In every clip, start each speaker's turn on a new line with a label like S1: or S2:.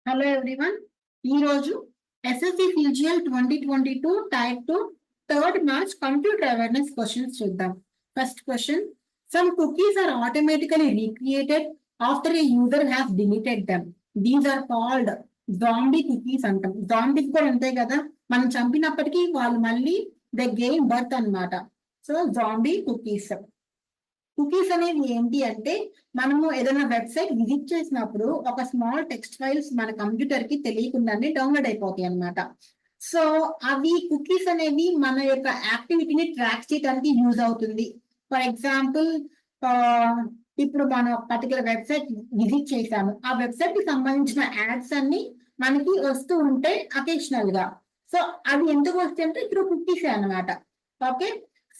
S1: Hello everyone. ఈ రోజు SSC physical 2022 type 2 third March computer awareness questions చూద్దాం. First question, some cookies are automatically recreated after a user has deleted them. These are called zombie cookies అంటాం. Zombies కూడా ఉంటాయి కదా, మనం చంపినప్పటికీ వాళ్ళు మళ్ళీ దే గెయిన్ బర్త్ అన్నమాట. So zombie cookies. కుకీస్ అనేవి ఏంటి అంటే, మనము ఏదైనా వెబ్సైట్ విజిట్ చేసినప్పుడు ఒక స్మాల్ టెక్స్ట్ ఫైల్స్ మన కంప్యూటర్ కి తెలియకుండానే డౌన్లోడ్ అయిపోతాయి అన్నమాట. సో అవి కుకీస్ అనేవి మన యొక్క యాక్టివిటీని ట్రాక్ చేయడానికి యూజ్ అవుతుంది. ఫర్ ఎగ్జాంపుల్, ఇప్పుడు మనం పర్టికులర్ వెబ్సైట్ విజిట్ చేసాము, ఆ వెబ్సైట్ కి సంబంధించిన యాడ్స్ అన్ని మనకి వస్తూ ఉంటాయి అకేషనల్ గా. సో అవి ఎందుకు వస్తాయి అంటే త్రూ కుకీస్ అన్నమాట. ఓకే,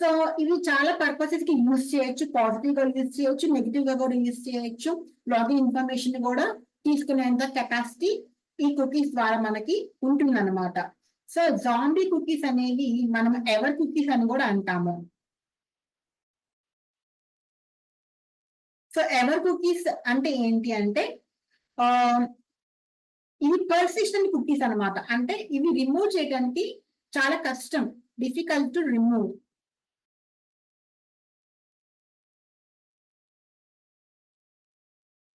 S1: సో ఇవి చాలా పర్పసెస్ కి యూజ్ చేయొచ్చు. పాజిటివ్ గా యూజ్ చేయొచ్చు, నెగిటివ్ గా కూడా యూజ్ చేయొచ్చు. లాగిన్ ఇన్ఫర్మేషన్ కూడా తీసుకునేంత కెపాసిటీ ఈ కుకీస్ ద్వారా మనకి ఉంటుందన్నమాట. సో జాంబీ కుకీస్ అనేవి మనం ఎవర్ కుకీస్ అని కూడా అంటాము. సో ఎవర్ కుకీస్ అంటే ఏంటి అంటే, ఇవి పర్సిస్టెంట్ కుకీస్ అన్నమాట. అంటే ఇవి రిమూవ్ చేయడానికి చాలా కష్టం, difficult to remove.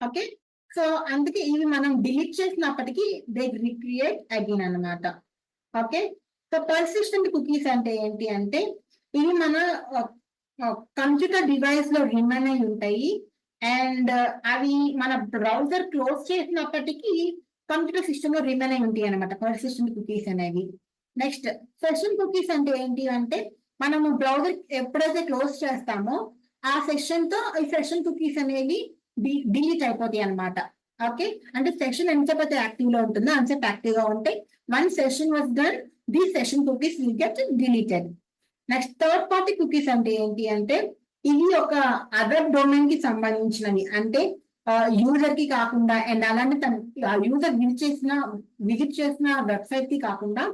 S1: Okay, so అందుకే ఇవి మనం డిలీట్ చేసినప్పటికీ దే రీక్రియేట్ అగైన్ అన్నమాట. ఓకే, సో పర్సిస్టెంట్ కుకీస్ అంటే ఏంటి అంటే, ఇవి మన కంప్యూటర్ డివైస్ లో రిమైన్ అయి ఉంటాయి. అండ్ అవి మన బ్రౌజర్ క్లోజ్ చేసినప్పటికీ కంప్యూటర్ సిస్టమ్ లో రిమైన్ అయి ఉంటాయి అనమాట పర్సిస్టెంట్ కుకీస్ అనేవి. నెక్స్ట్ సెషన్ కుకీస్ అంటే ఏంటి అంటే, మనము బ్రౌజర్ ఎప్పుడైతే క్లోజ్ చేస్తామో ఆ సెషన్ తో ఈ సెషన్ కుకీస్ అనేవి డిలీట్ అయిపోతాయి అనమాట. ఓకే, అంటే సెషన్ ఎంతసేపు యాక్టివ్ లో ఉంటుందో అంతసేపు యాక్టివ్ గా ఉంటాయి. One session was done, the session cookies will get deleted. Next third party cookies అంటే ఏంటి అంటే, ఇవి ఒక అదర్ డొమైన్ కి సంబంధించినవి. అంటే యూజర్ కి కాకుండా, అండ్ అలానే తన యూజర్ విజిట్ చేసిన వెబ్సైట్ కి కాకుండా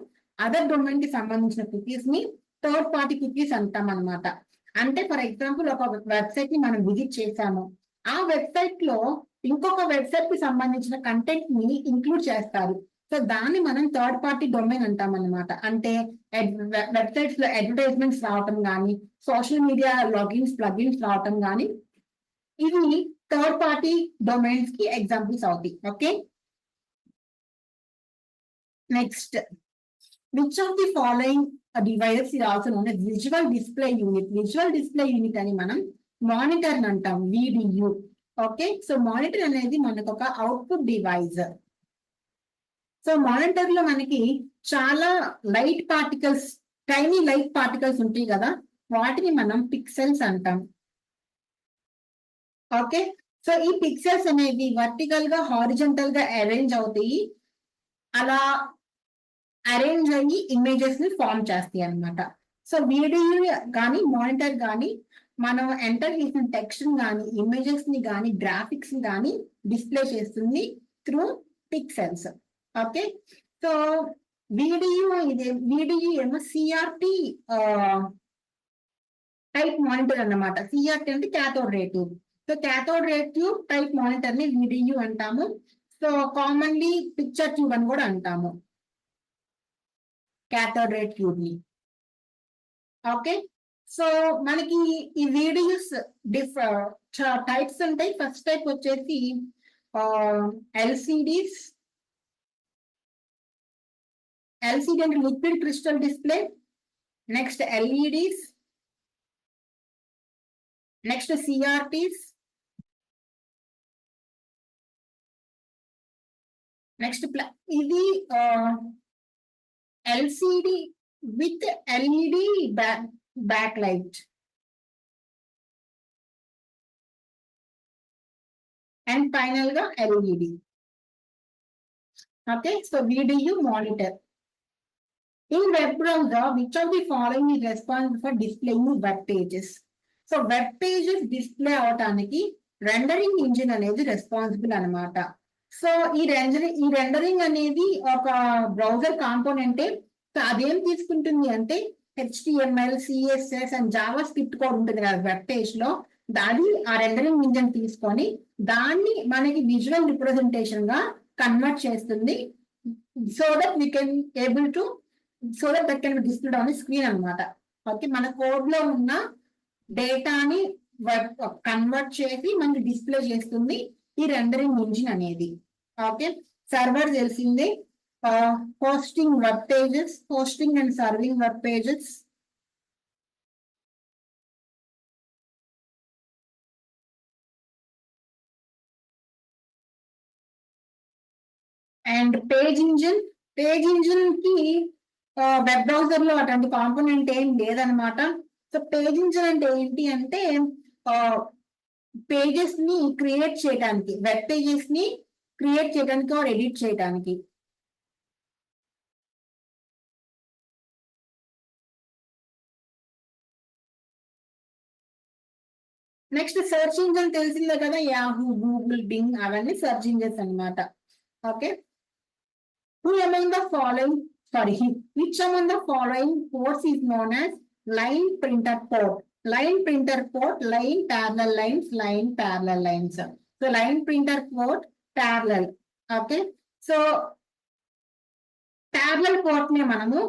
S1: అదర్ డొమైన్ కి సంబంధించిన కుకీస్ ని థర్డ్ పార్టీ కుకీస్ అంటాం అనమాట. అంటే ఫర్ ఎగ్జాంపుల్, ఒక వెబ్సైట్ ని మనం విజిట్ చేసాము, ఆ వెబ్సైట్ లో ఇంకొక వెబ్సైట్ కి సంబంధించిన కంటెంట్ ని ఇంక్లూడ్ చేస్తారు. సో దాన్ని మనం థర్డ్ పార్టీ డొమైన్ అంటాం అనమాట. అంటే వెబ్సైట్స్ లో అడ్వర్టైజ్మెంట్స్ రావటం కానీ, సోషల్ మీడియా లాగిన్స్ ప్లగిన్స్ రావటం కానీ, ఇవి థర్డ్ పార్టీ డొమైన్స్ కి ఎగ్జాంపుల్స్ అవుతాయి. Okay, next, which of the following devices is also known as visual display unit. Visual display unit అని మనం మానిటర్ అంటాం, VDU. ఓకే, సో మానిటర్ అనేది మనకు ఒక అవుట్పుట్ డివైస్. సో మానిటర్ లో మనకి చాలా light particles, tiny light particles ఉంటాయి కదా, వాటిని మనం పిక్సెల్స్ అంటాం. ఓకే, సో ఈ పిక్సెల్స్ అనేవి వర్టికల్ గా హారిజంటల్ గా అరేంజ్ అవుతాయి. అలా అరేంజ్ అయ్యి ఇమేజెస్ ని ఫామ్ చేస్తాయి అనమాట. సో వీడియో కానీ మానిటర్ కానీ మనం ఎంటర్ చేసిన టెక్స్ట్ కానీ, ఇమేజెస్ ని కానీ, గ్రాఫిక్స్ ని కానీ డిస్ప్లే చేస్తుంది through pixels. Okay, so video ఏమో సిఆర్టి టైప్ మానిటర్ అన్నమాట. సిఆర్టి అంటే cathode ray tube. So cathode ray tube type monitor ని VDU అంటాము. సో కామన్లీ పిక్చర్ ట్యూబ్ అని కూడా అంటాము క్యాథోడ్ రే ట్యూబ్ ని. ఓకే, సో మనకి ఈ వీడియోస్ టైప్స్ ఉంటాయి. ఫస్ట్ టైప్ వచ్చేసి ఎల్సిడిస్. ఎల్సిడి అంటే liquid crystal display. Next LEDs. Next CRTs. Next ఇది LCD with LED back light. And final గా LED. Okay, so VDU monitor. In web browser, which of the following is responsible for displaying web pages? So web pages display అవటానికి rendering engine అనేది responsible అనమాట. So ఈ rendering అనేది ఒక browser కాంపోనెంటే. So అదేం తీసుకుంటుంది అంటే HTML, CSS and Java script కూడా ఉంటుంది కదా వెబ్ పేజ్ లో. అది ఆ రెండరింగ్ ఇంజిన్ తీసుకొని దాన్ని మనకి విజువల్ రిప్రజెంటేషన్ గా కన్వర్ట్ చేస్తుంది so that we can able to so that can be displayed on screen అనమాట. ఓకే, మన కోడ్ లో ఉన్న డేటాని కన్వర్ట్ చేసి మనకి డిస్ప్లే చేస్తుంది ఈ రెండరింగ్ ఇంజిన్ అనేది. ఓకే, సర్వర్ తెలిసిందే, hosting web pages, hosting and serving web pages, and page engine. Page engine కి వెబ్ బ్రౌజర్ లో అటువంటి కాంపోనెంట్ ఏం లేదనమాట. సో పేజ్ ఇంజిన్ అంటే ఏంటి అంటే పేజెస్ ని క్రియేట్ చేయడానికి, వెబ్ పేజెస్ ని క్రియేట్ చేయడానికి ఆర్ ఎడిట్ చేయడానికి. నెక్స్ట్ సెర్చ్ ఇంజిన్ తెలిసిందే కదా, యాహూ, గూగుల్, బింగ్ అవన్నీ సెర్చ్ ఇంజిన్స్ అనమాట. Okay, who among the following, sorry, which among the following ports is known as line printer port? Line printer port, line parallel lines, line parallel lines. So line printer port, parallel. Okay, so parallel port ని మనము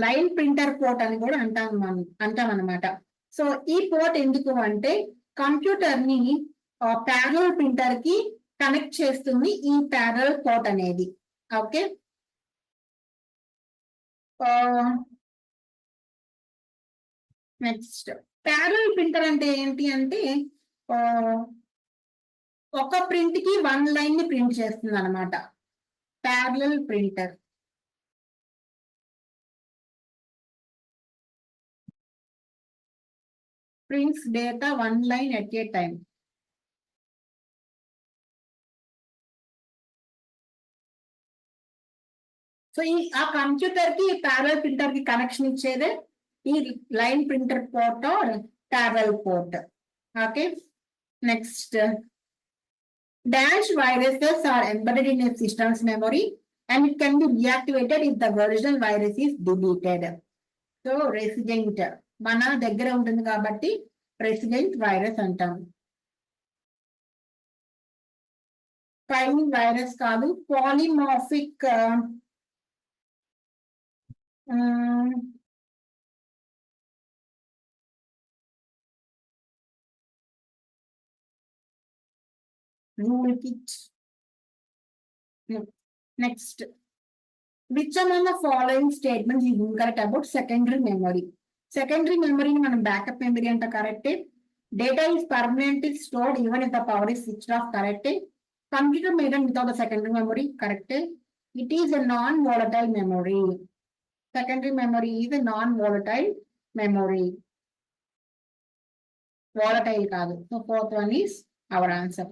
S1: line printer port అని కూడా అంటాం అనమాట. So ఈ port ఎందుకు అంటే computer ని ప్యారలల్ ప్రింటర్ కి కనెక్ట్ చేస్తుంది ఈ ప్యారలల్ పోర్ట్ అనేది. ఓకే, నెక్స్ట్ ప్యారలల్ ప్రింటర్ అంటే ఏంటి అంటే ఒక ప్రింట్ కి వన్ లైన్ ని ప్రింట్ చేస్తుంది అనమాట parallel printer. prints data one line at a time. So ఆ కంప్యూటర్ కి ప్యారలల్ ప్రింటర్ కి కనెక్షన్ ఇచ్చేదే ఈ line printer port or parallel port. Okay, next dash viruses are embedded in a system's memory and it can be reactivated if the original virus is deleted. So resident మన దగ్గర ఉంటుంది కాబట్టి resident virus అంటాం. File virus కాదు, polymorphic rule kit. Next, which among the following statements is incorrect about secondary memory? Secondary memory in backup memory anta correct. Data is permanently stored even if the power is switched off, correct. Computer made without the secondary memory, correct. It is a non-volatile memory. Secondary memory is a non-volatile memory. Volatile kaadu. So fourth one is our answer.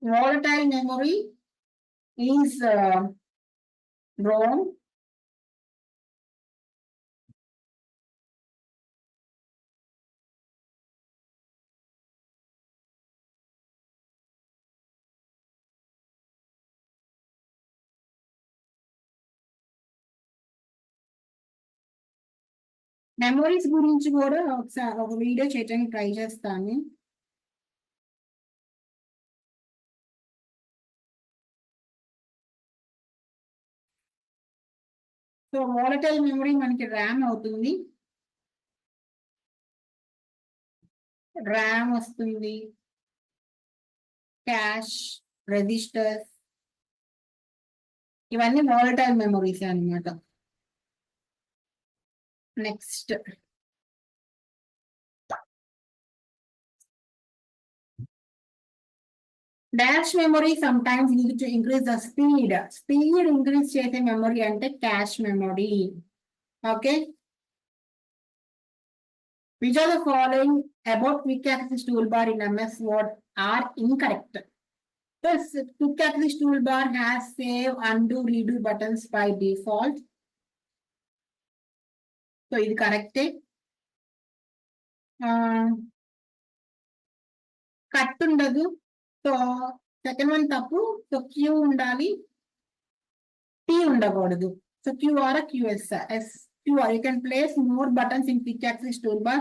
S1: Volatile memory is ROM. Memories గురించి కూడా ఒకసారి ఒక video చేయడానికి try చేస్తాను. So volatile memory మనకి RAM అవుతుంది, RAM వస్తుంది, cash, registers, ఇవన్నీ వాలటైల్ మెమరీస్ అన్నమాట. Next dash memory sometimes used to increase the speed. Speed increase చేసే మెమరీ అంటే cash memory. Okay, which are the following about quick access toolbar in MS Word are incorrect? This quick access toolbar has save, undo, redo buttons by default. So ఇది కరెక్టే. Cut ఉండదు, so second one తప్పు. So Q ఉండాలి, T ఉండకూడదు. So QR QS. Yes, QR. You can place more buttons in quick access toolbar.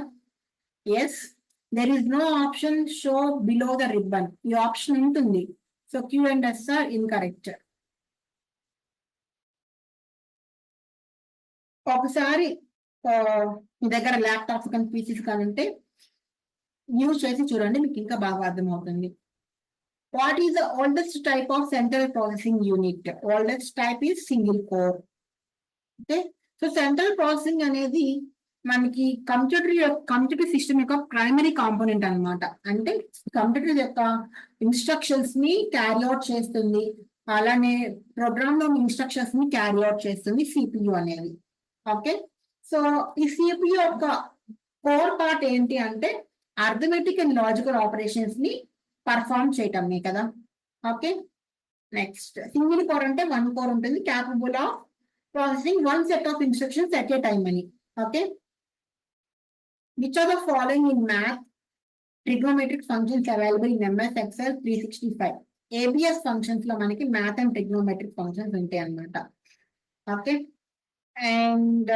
S1: Yes. there is no option show below the ribbon. ఈ option ఉంటుంది. So Q and S are incorrect. ఒకసారి మీ దగ్గర laptops కానీ Pisces కానీ ఉంటే use చేసి చూడండి, మీకు ఇంకా బాగా అర్థమవుతుంది. What is the oldest type of central processing unit? Oldest type is single core. Okay, so central processing అనేది మనకి కంప్యూటర్ సిస్టమ్ యొక్క ప్రైమరీ కాంపోనెంట్ అన్నమాట. అంటే కంప్యూటర్ యొక్క ఇన్స్ట్రక్షన్స్ ని క్యారీ అవుట్ చేస్తుంది, అలానే ప్రోగ్రామ్ లో ఇన్స్ట్రక్షన్స్ ని క్యారీ అవుట్ చేస్తుంది సిపియు అనేది. ఓకే, సో ఈ సిపియు యొక్క కోర్ పార్ట్ ఏంటి అంటే అర్థమెటిక్ అండ్ లాజికల్ ఆపరేషన్స్ ని పర్ఫార్మ్ చేయటమే కదా. ఓకే, నెక్స్ట్ సింగిల్ కోర్ అంటే వన్ కోర్ ఉంటుంది, capable of processing one set of instructions at a time అని. Okay, which are the following in math trigonometric functions available in MS Excel 365? ABS functions లో మనకి math and trigonometric functions ఉంటాయి అన్నమాట. Okay, and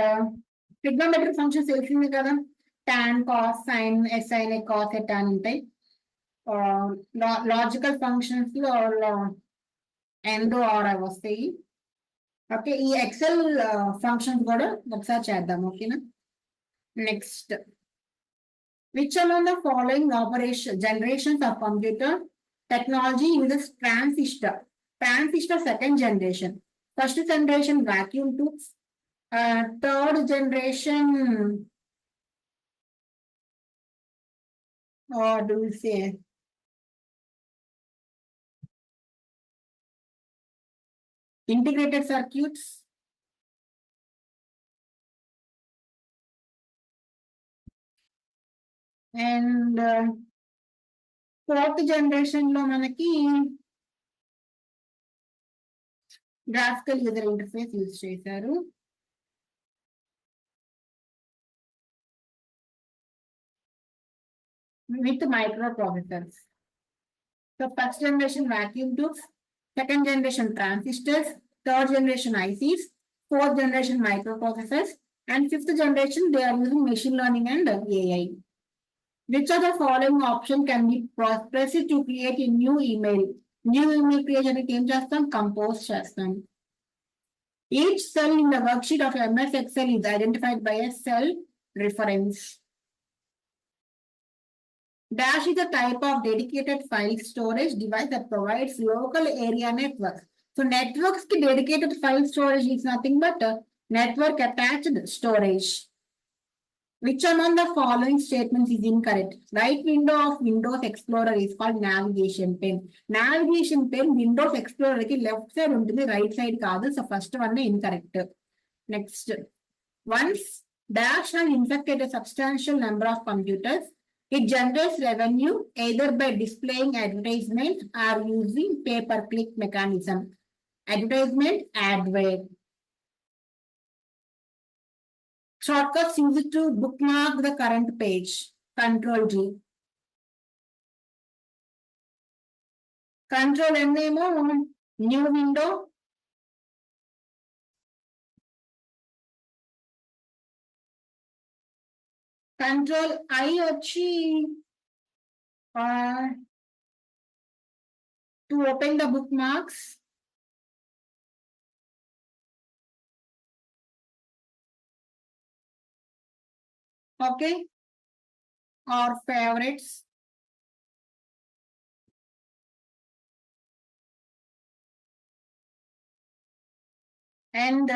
S1: trigonometric functions తెలిసింది కదా, tan, cos, sin, sin, cos, tan ఉంటాయి. Logical functions లో end are వస్తాయి. Okay, ఈ ఎక్సెల్ ఫంక్షన్స్ కూడా ఒకసారి చేద్దాం. ఓకేనా, next which among the following generations of computer technology uses transistor? Transistor second generation, first generation vacuum tubes, third generation, or do we say integrated circuits, and fourth generation లో మనకి graphical user interface use చేశారు. with microprocessors. So first generation vacuum tubes, second generation transistors, third generation ICs, fourth generation microprocessors, and fifth generation they are using machine learning and AI. Which of the following option can be pressed to create a new email? New email creation ఏం చేస్తాం? Compose చేస్తాం. Each cell in the worksheet of MS Excel is identified by a cell reference. Dash is a type of dedicated file storage device that provides local area networks. So networks ki dedicated file storage is nothing but a network attached storage. Which among the following statements is incorrect? Right window of Windows Explorer is called navigation pane. Navigation pane Windows Explorer ki left side ఉంటుంది, right side కాదు. So first one incorrect. Next, once Dash has infected a substantial number of computers, it generates revenue either by displaying advertisement or using pay-per-click mechanism. Advertisement, adware. Shortcuts used to bookmark the current page. Control G. Control N ఏమో new window. Control I వచ్చి to open the bookmarks. Okay, or favorites. And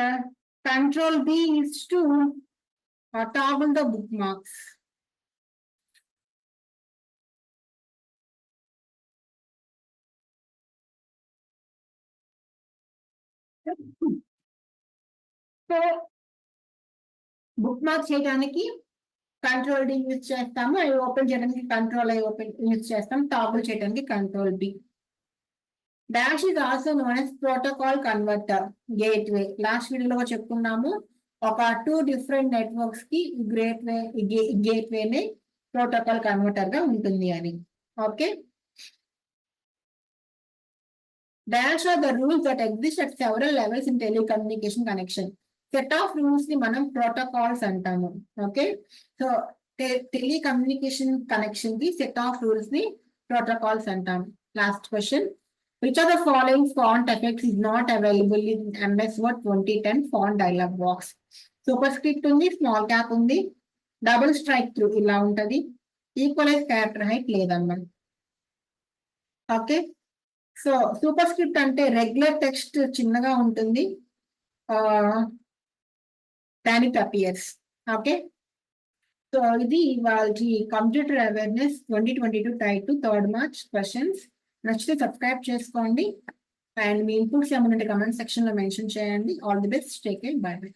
S1: Control B is to toggle the bookmarks. So bookmark చేయడానికి control D use చేస్తాము, అవి open చేయడానికి control I open use చేస్తాం, toggle చేయడానికి control B. Dash is also known as protocol converter gateway. Last వీడియోలో చెప్పుకున్నాము, ఒక 2 different networks కి గేట్వేనే ప్రోటోకాల్ కన్వర్టర్ గా ఉంటుంది అని. Okay, dash are the rules that exist at several levels in telecommunication connection. Set of rules ని మనం protocols అంటాము. ఓకే, సో టెలికమ్యూనికేషన్ కనెక్షన్ కి సెట్ ఆఫ్ రూల్స్ ని ప్రోటోకాల్స్ అంటాం. Last question, which are the following font effects is not available in MS Word 2010 font dialog box? Superscript ఉంది, small cap ఉంది, double strikethrough ఇలా ఉంటది, equalize character height లేదమ్మా. Okay, so super script అంటే regular text చిన్నగా ఉంటుంది, దాని appears. Okay, so ఇది వాళ్ళ computer awareness 2022 type 3rd March questions. నచ్చితే సబ్స్క్రైబ్ చేసుకోండి అండ్ మీ ఇన్పుట్స్ ఏమైనా కమెంట్ సెక్షన్ లో మెన్షన్ చేయండి. All the best, take care, by by.